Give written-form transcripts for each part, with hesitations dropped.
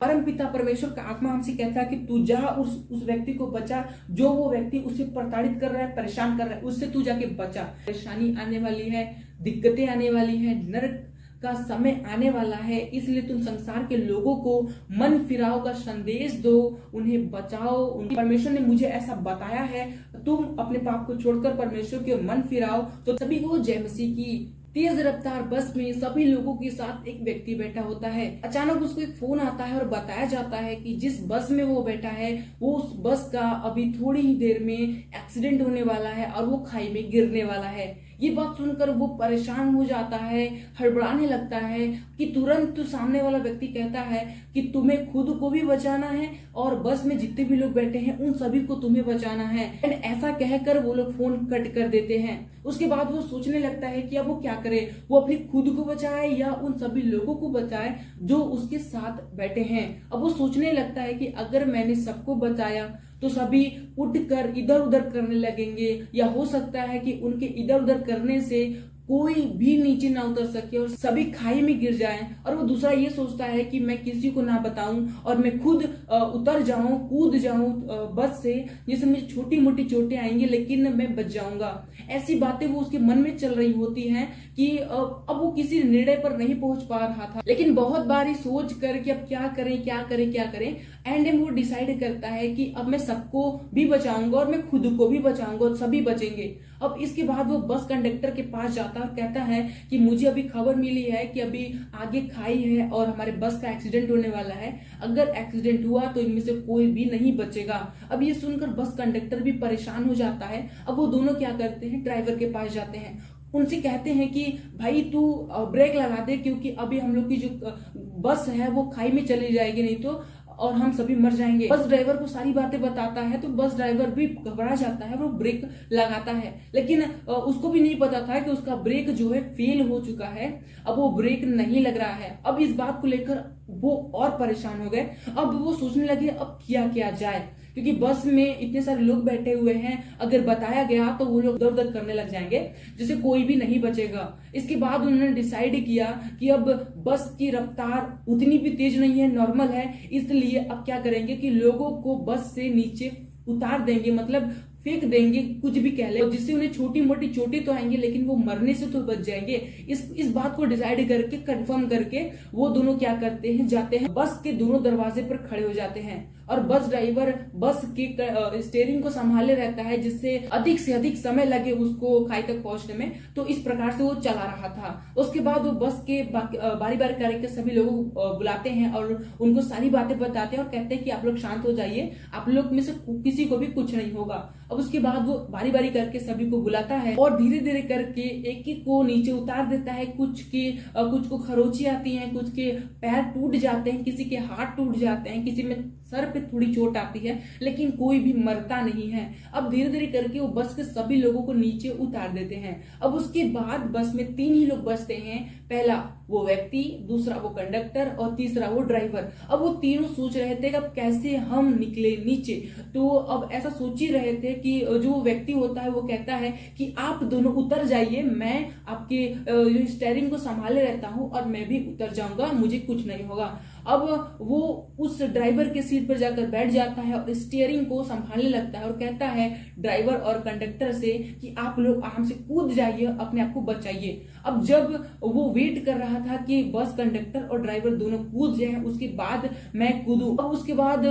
परम पिता परमेश्वर का आत्मा हमसे कहता है कि तू जा उस व्यक्ति को बचा, जो वो व्यक्ति उससे प्रताड़ित कर रहा है, परेशान कर रहा है, उससे तू जाके बचा। परेशानी आने वाली है, दिक्कतें आने वाली है, नरक का समय आने वाला है, इसलिए तुम संसार के लोगों को मन फिराओ का संदेश दो, उन्हें बचाओ। परमेश्वर ने मुझे ऐसा बताया है, तुम अपने पाप को छोड़कर परमेश्वर के मन फिराओ। तो सभी को जय मसीह की। तेज रफ्तार बस में सभी लोगों के साथ एक व्यक्ति बैठा होता है। अचानक उसको एक फोन आता है और बताया जाता है कि जिस बस में वो बैठा है वो उस बस का अभी थोड़ी ही देर में एक्सीडेंट होने वाला है और वो खाई में गिरने वाला है। ये बात सुनकर वो परेशान हो जाता है, हड़बड़ाने लगता है कि तुरंत सामने वाला व्यक्ति कहता है कि तुम्हें खुद को भी बचाना है और बस में जितने भी लोग बैठे हैं उन सभी को तुम्हें बचाना है। ऐसा कहकर वो लोग फोन कट कर देते हैं। उसके बाद वो सोचने लगता है कि अब वो क्या करे, वो अपनी खुद को बचाए या उन सभी लोगों को बचाए जो उसके साथ बैठे हैं। अब वो सोचने लगता है कि अगर मैंने सबको बचाया तो सभी उठकर इधर उधर करने लगेंगे, या हो सकता है कि उनके इधर उधर करने से कोई भी नीचे ना उतर सके और सभी खाई में गिर जाएं। और वो दूसरा ये सोचता है कि मैं किसी को ना बताऊं और मैं खुद उतर जाऊं, कूद जाऊं बस से, जिससे मुझे छोटी मोटी चोटें आएंगी लेकिन मैं बच जाऊंगा। ऐसी बातें वो उसके मन में चल रही होती हैं कि अब वो किसी निर्णय पर नहीं पहुंच पा रहा था। लेकिन बहुत बार ही सोच कर कि अब क्या करें क्या करें क्या करें, एंड में वो डिसाइड करता है कि अब मैं सबको भी बचाऊंगा और मैं खुद को भी बचाऊंगा और सभी बचेंगे। अब इसके बाद वो बस कंडक्टर के पास जाता है और कहता है कि मुझे अभी खबर मिली है कि अभी आगे खाई है और हमारे बस का एक्सीडेंट होने वाला है। अगर एक्सीडेंट हुआ तो इनमें से कोई भी नहीं बचेगा। अब ये सुनकर बस कंडक्टर भी परेशान हो जाता है। अब वो दोनों क्या करते हैं, ड्राइवर के पास जाते हैं, उनसे कहते हैं कि भाई तू ब्रेक लगा दे, क्योंकि अभी हम लोग की जो बस है वो खाई में चली जाएगी, नहीं तो और हम सभी मर जाएंगे। बस ड्राइवर को सारी बातें बताता है तो बस ड्राइवर भी घबरा जाता है, वो ब्रेक लगाता है। लेकिन उसको भी नहीं पता था कि उसका ब्रेक जो है फेल हो चुका है, अब वो ब्रेक नहीं लग रहा है। अब इस बात को लेकर वो और परेशान हो गए। अब वो सोचने लगे अब किया क्या जाए, क्योंकि बस में इतने सारे लोग बैठे हुए हैं, अगर बताया गया तो वो लोग दर दर करने लग जाएंगे जिससे कोई भी नहीं बचेगा। इसके बाद उन्होंने डिसाइड किया कि अब बस की रफ्तार उतनी भी तेज नहीं है, नॉर्मल है, इसलिए अब क्या करेंगे कि लोगों को बस से नीचे उतार देंगे, मतलब फेंक देंगे, कुछ भी कह ले, जिससे उन्हें छोटी मोटी चोटें तो आएंगी लेकिन वो मरने से तो बच जाएंगे। इस बात को डिसाइड करके, कंफर्म करके वो दोनों क्या करते हैं, जाते हैं बस के दोनों दरवाजे पर खड़े हो जाते हैं और बस ड्राइवर बस के स्टीयरिंग को संभाले रहता है जिससे अधिक से अधिक समय लगे उसको खाई तक पहुंचने में। तो इस प्रकार से वो चला रहा था। उसके बाद वो बस के बारी बारी करके सभी लोगों को बुलाते हैं और उनको सारी बातें बताते हैं और कहते हैं कि आप लोग शांत हो जाइए, आप लोग में से किसी को भी कुछ नहीं होगा। अब उसके बाद वो बारी बारी करके सभी को बुलाता है और धीरे धीरे करके एक एक को नीचे उतार देता है। कुछ को खरोची आती है, कुछ के पैर टूट जाते हैं, किसी के हाथ टूट जाते हैं, किसी में सर पे थोड़ी चोट आती है, लेकिन कोई भी मरता नहीं है। अब धीरे धीरे करके वो बस के सभी लोगों को नीचे उतार देते हैं। अब उसके बाद बस में 3 ही लोग बचते हैं, पहला वो व्यक्ति, दूसरा वो कंडक्टर और तीसरा वो ड्राइवर। अब वो तीनों सोच रहे थे कि अब कैसे हम निकले नीचे। तो अब ऐसा सोच ही रहे थे कि जो व्यक्ति होता है वो कहता है कि आप दोनों उतर जाइए, मैं आपके स्टीयरिंग को संभाले रहता हूं और मैं भी उतर जाऊंगा, मुझे कुछ नहीं होगा। अब वो उस ड्राइवर के सीट पर जाकर बैठ जाता है और स्टीयरिंग को संभालने लगता है और कहता है ड्राइवर और कंडक्टर से कि आप लोग आराम से कूद जाइए, अपने आप को बचाइए। अब जब वो वेट कर रहा था कि बस कंडक्टर और ड्राइवर दोनों कूद जाए उसके बाद मैं कूदूं, अब उसके बाद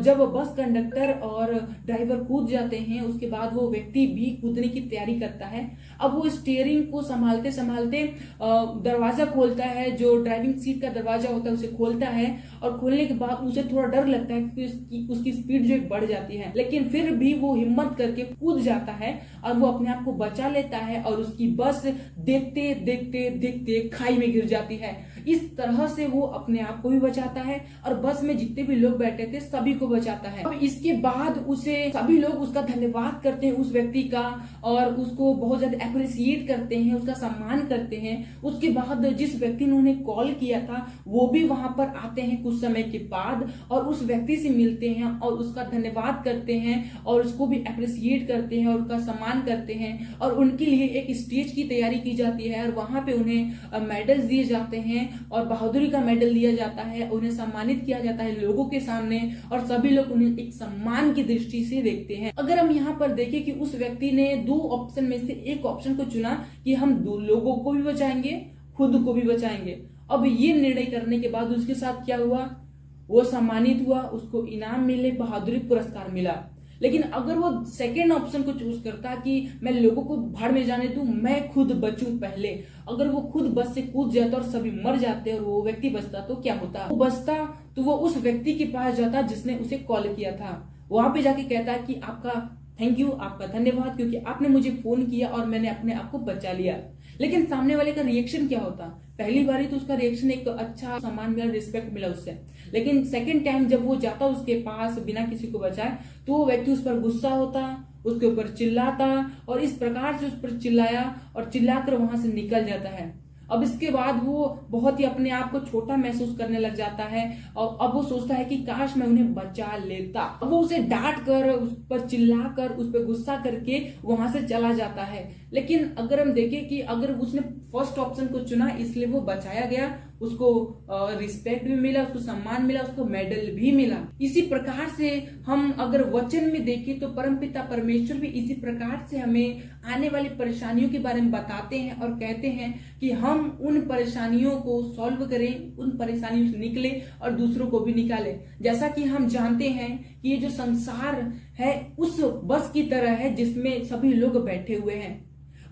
जब बस कंडक्टर और ड्राइवर कूद जाते हैं उसके बाद वो व्यक्ति भी कूदने की तैयारी करता है। अब वो स्टीयरिंग को संभालते संभालते दरवाजा खोलता है, जो ड्राइविंग सीट का दरवाजा होता है उसे खोलता है और खोलने के बाद उसे थोड़ा डर लगता है क्योंकि उसकी स्पीड जो बढ़ जाती है, लेकिन फिर भी वो हिम्मत करके कूद जाता है और वो अपने आप को बचा लेता है और उसकी बस देखते देखते देखते खाई में गिर जाती है। इस तरह से वो अपने आप को भी बचाता है और बस में जितने भी लोग बैठे थे सभी को बचाता है। अब इसके बाद उसे सभी लोग उसका धन्यवाद करते हैं उस व्यक्ति का, और उसको बहुत ज्यादा अप्रिशिएट करते हैं, उसका सम्मान करते हैं। उसके बाद जिस व्यक्ति ने उन्हें कॉल किया था वो भी वहां पर आते हैं कुछ समय के बाद और उस व्यक्ति से मिलते हैं और उसका धन्यवाद करते हैं और उसको भी अप्रिशिएट करते हैं और उसका सम्मान करते हैं। और उनके लिए एक स्टेज की तैयारी की जाती है और वहां पे उन्हें मेडल्स दिए जाते हैं और बहादुरी का मेडल दिया जाता है, उन्हें सम्मानित किया जाता है लोगों के सामने, और सभी लोग उन्हें एक सम्मान की दृष्टि से देखते हैं। अगर हम यहाँ पर देखें कि उस व्यक्ति ने दो ऑप्शन में से एक ऑप्शन को चुना कि हम दो लोगों को भी बचाएंगे, खुद को भी बचाएंगे। अब ये निर्णय करने के बाद उसके साथ क्या हुआ, वो सम्मानित हुआ, उसको इनाम मिले, बहादुरी पुरस्कार मिला। लेकिन अगर वो सेकेंड ऑप्शन को चूज करता कि मैं लोगों को भाड़ में जाने दूं, मैं खुद बचूं पहले, अगर वो खुद बस से कूद जाता और सभी मर जाते और वो व्यक्ति बचता, तो क्या होता? वो बचता तो वो उस व्यक्ति के पास जाता जिसने उसे कॉल किया था, वहां पे जाके कहता कि आपका थैंक यू, आपका धन्यवाद, क्योंकि आपने मुझे फोन किया और मैंने अपने आप को बचा लिया। लेकिन सामने वाले का रिएक्शन क्या होता? पहली बारी तो उसका रिएक्शन एक अच्छा सम्मान मिला, रिस्पेक्ट मिला उससे। लेकिन सेकंड टाइम जब वो जाता उसके पास बिना किसी को बचाए, तो वो व्यक्ति उस पर गुस्सा होता, उसके ऊपर चिल्लाता, और इस प्रकार से उस पर चिल्लाया और चिल्लाकर वहां से निकल जाता है। अब इसके बाद वो बहुत ही अपने आप को छोटा महसूस करने लग जाता है, और अब वो सोचता है कि काश मैं उन्हें बचा लेता। अब वो उसे डांट कर, उस पर चिल्लाकर, उस पर गुस्सा करके वहां से चला जाता है। लेकिन अगर हम देखें कि अगर उसने फर्स्ट ऑप्शन को चुना, इसलिए वो बचाया गया, उसको रिस्पेक्ट भी मिला, उसको सम्मान मिला, उसको मेडल भी मिला। इसी प्रकार से हम अगर वचन में देखें तो परमपिता परमेश्वर भी इसी प्रकार से हमें आने वाली परेशानियों के बारे में बताते हैं और कहते हैं कि हम उन परेशानियों को सॉल्व करें, उन परेशानियों से निकले और दूसरों को भी निकालें। जैसा कि हम जानते हैं कि ये जो संसार है उस बस की तरह है जिसमें सभी लोग बैठे हुए हैं।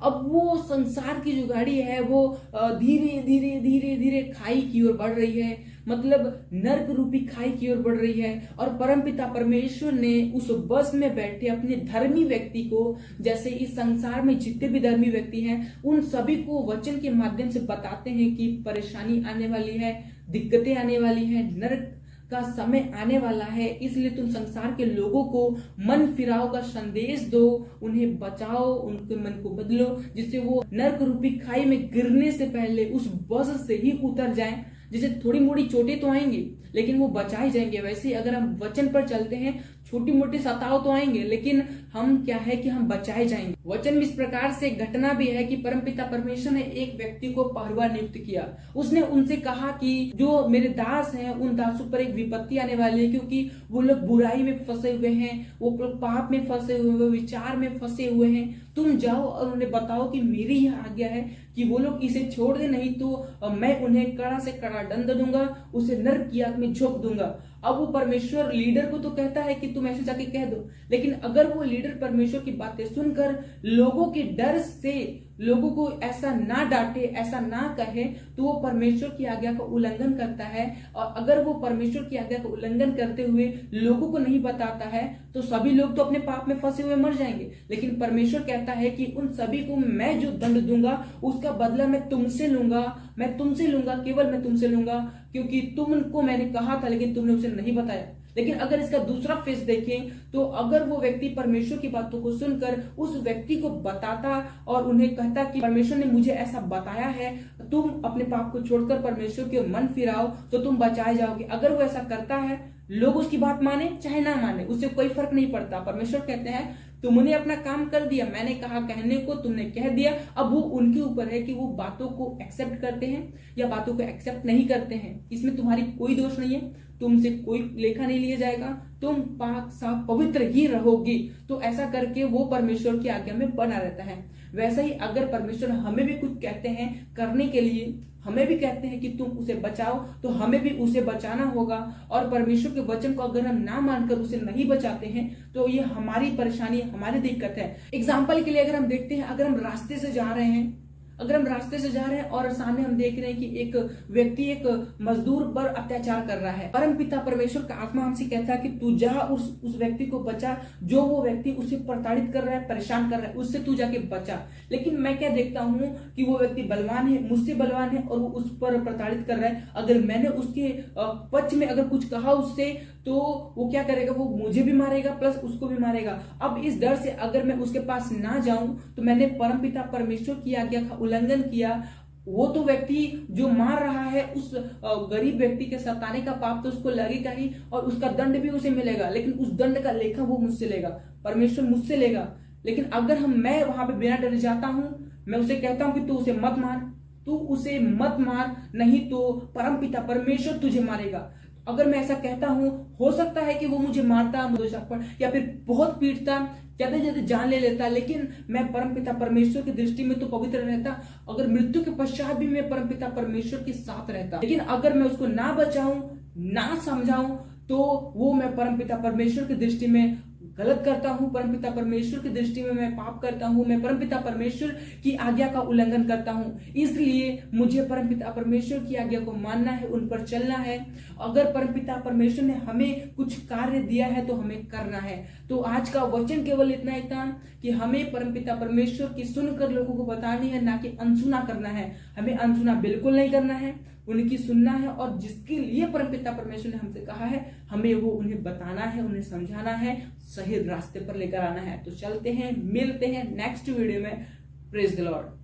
अब वो संसार की जो गाड़ी है वो धीरे धीरे धीरे धीरे खाई की ओर बढ़ रही है, मतलब नर्क रूपी खाई की ओर बढ़ रही है। और परमपिता परमेश्वर ने उस बस में बैठे अपने धर्मी व्यक्ति को, जैसे इस संसार में जितने भी धर्मी व्यक्ति हैं, उन सभी को वचन के माध्यम से बताते हैं कि परेशानी आने वाली है, दिक्कतें आने वाली है, नर्क का समय आने वाला है, इसलिए तुम संसार के लोगों को मन फिराओ का संदेश दो, उन्हें बचाओ, उनके मन को बदलो, जिससे वो नर्क रूपी खाई में गिरने से पहले उस बस से ही उतर जाएं। जिसे थोड़ी मोटी चोटें तो आएंगी लेकिन वो बचाए जाएंगे। वैसे ही अगर हम वचन पर चलते हैं, छोटी मोटी सताव तो आएंगे लेकिन हम क्या है कि हम बचाए जाएंगे। वचन में इस प्रकार से घटना भी है कि परमपिता परमेश्वर ने एक व्यक्ति को पहरुआ नियुक्त किया। उसने उनसे कहा कि जो मेरे दास हैं उन दासों पर एक विपत्ति आने वाली है, क्योंकि वो लोग बुराई में फंसे हुए हैं, वो लोग पाप में फंसे हुए, विचार में फंसे हुए हैं। तुम जाओ और उन्हें बताओ कि मेरी यह आज्ञा है कि वो लोग इसे छोड़ दे, नहीं तो मैं उन्हें कड़ा से कड़ा दंड दूंगा, उसे नरक की आग में झोंक दूंगा। अब वो परमेश्वर लीडर को तो कहता है कि तुम ऐसे जाके कह दो, लेकिन अगर वो लीडर परमेश्वर की बातें सुनकर लोगों के डर से लोगों को ऐसा ना डांटे, ऐसा ना कहे, तो वो परमेश्वर की आज्ञा का उल्लंघन करता है। और अगर वो परमेश्वर की आज्ञा का उल्लंघन करते हुए लोगों को नहीं बताता है तो सभी लोग तो अपने पाप में फंसे हुए मर जाएंगे। लेकिन परमेश्वर कहता है कि उन सभी को मैं जो दंड दूंगा उसका बदला मैं तुमसे लूंगा, मैं तुमसे लूंगा, केवल मैं तुमसे लूंगा, क्योंकि तुमको मैंने कहा था लेकिन तुमने उसे नहीं बताया। लेकिन अगर इसका दूसरा फेस देखें तो अगर वो व्यक्ति परमेश्वर की बातों को सुनकर उस व्यक्ति को बताता और उन्हें कहता कि परमेश्वर ने मुझे ऐसा बताया है, तुम अपने पाप को छोड़कर परमेश्वर के मन फिराओ तो तुम बचाए जाओगे। अगर वो ऐसा करता है, लोग उसकी बात माने चाहे ना माने, उससे कोई फर्क नहीं पड़ता। परमेश्वर कहते हैं तुमने अपना काम कर दिया, मैंने कहा कहने को, तुमने कह दिया। अब वो उनके ऊपर है कि वो बातों को एक्सेप्ट करते हैं या बातों को एक्सेप्ट नहीं करते हैं। इसमें तुम्हारी कोई दोष नहीं है, तुमसे कोई लेखा नहीं लिया जाएगा, तुम पाक साफ पवित्र ही रहोगी। तो ऐसा करके वो परमेश्वर की आज्ञा में बना रहता है। वैसा ही अगर परमेश्वर हमें भी कुछ कहते हैं करने के लिए, हमें भी कहते हैं कि तुम उसे बचाओ, तो हमें भी उसे बचाना होगा। और परमेश्वर के वचन को अगर हम ना मानकर उसे नहीं बचाते हैं तो ये हमारी परेशानी, हमारी दिक्कत है। एग्जाम्पल के लिए अगर हम देखते हैं, अगर हम रास्ते से जा रहे हैं, और सामने हम देख रहे हैं कि एक व्यक्ति एक मजदूर पर अत्याचार कर रहा है, परम पिता परमेश्वर का आत्मा हमसे कहता है कि तू जा उस व्यक्ति को बचा, जो वो व्यक्ति उसे प्रताड़ित कर रहा है, परेशान कर रहा है, उससे तू जाके बचा। लेकिन मैं क्या देखता हूँ कि वो व्यक्ति बलवान है, मुझसे बलवान है और वो उस पर प्रताड़ित कर रहा है। अगर मैंने उसके पक्ष में अगर कुछ कहा उससे, तो वो क्या करेगा, वो मुझे भी मारेगा प्लस उसको भी मारेगा। अब इस डर से अगर मैं उसके पास ना जाऊं तो मैंने परमपिता परमेश्वर की आज्ञा का उल्लंघन किया। वो तो व्यक्ति जो मार रहा है उस गरीब व्यक्ति के सताने का पाप तो उसको लगेगा ही और उसका दंड भी उसे मिलेगा, लेकिन उस दंड का लेखा वो मुझसे लेगा, परमेश्वर मुझसे लेगा। लेकिन अगर मैं वहां पे बिना डरे जाता हूं, मैं उसे कहता हूं कि तू उसे मत मार, तू उसे मत मार, नहीं तो परमपिता परमेश्वर तुझे मारेगा। अगर मैं ऐसा कहता हूं, हो सकता है कि वो मुझे मारता, मुझे या फिर बहुत पीटता, ज्यादा ज्यादा जान ले लेता, लेकिन मैं परमपिता परमेश्वर की दृष्टि में तो पवित्र रहता। अगर मृत्यु के पश्चात भी मैं परमपिता परमेश्वर के साथ रहता। लेकिन अगर मैं उसको ना बचाऊं, ना समझाऊं, तो वो मैं परमपिता परमेश्वर की दृष्टि में गलत करता हूं, परमपिता परमेश्वर की दृष्टि में मैं पाप करता हूं, मैं परमपिता परमेश्वर की आज्ञा का उल्लंघन करता हूं। इसलिए मुझे परमपिता परमेश्वर की आज्ञा को मानना है, उन पर चलना है। अगर परमपिता परमेश्वर ने हमें कुछ कार्य दिया है तो हमें करना है। तो आज का वचन केवल इतना ही था कि हमें परमपिता परमेश्वर की सुनकर लोगों को बतानी है, ना कि अनसुना करना है। हमें अनसुना बिल्कुल नहीं करना है, उनकी सुनना है, और जिसके लिए परमपिता परमेश्वर ने हमसे कहा है हमें वो उन्हें बताना है, उन्हें समझाना है, सही रास्ते पर लेकर आना है। तो चलते हैं, मिलते हैं नेक्स्ट वीडियो में। Praise the Lord.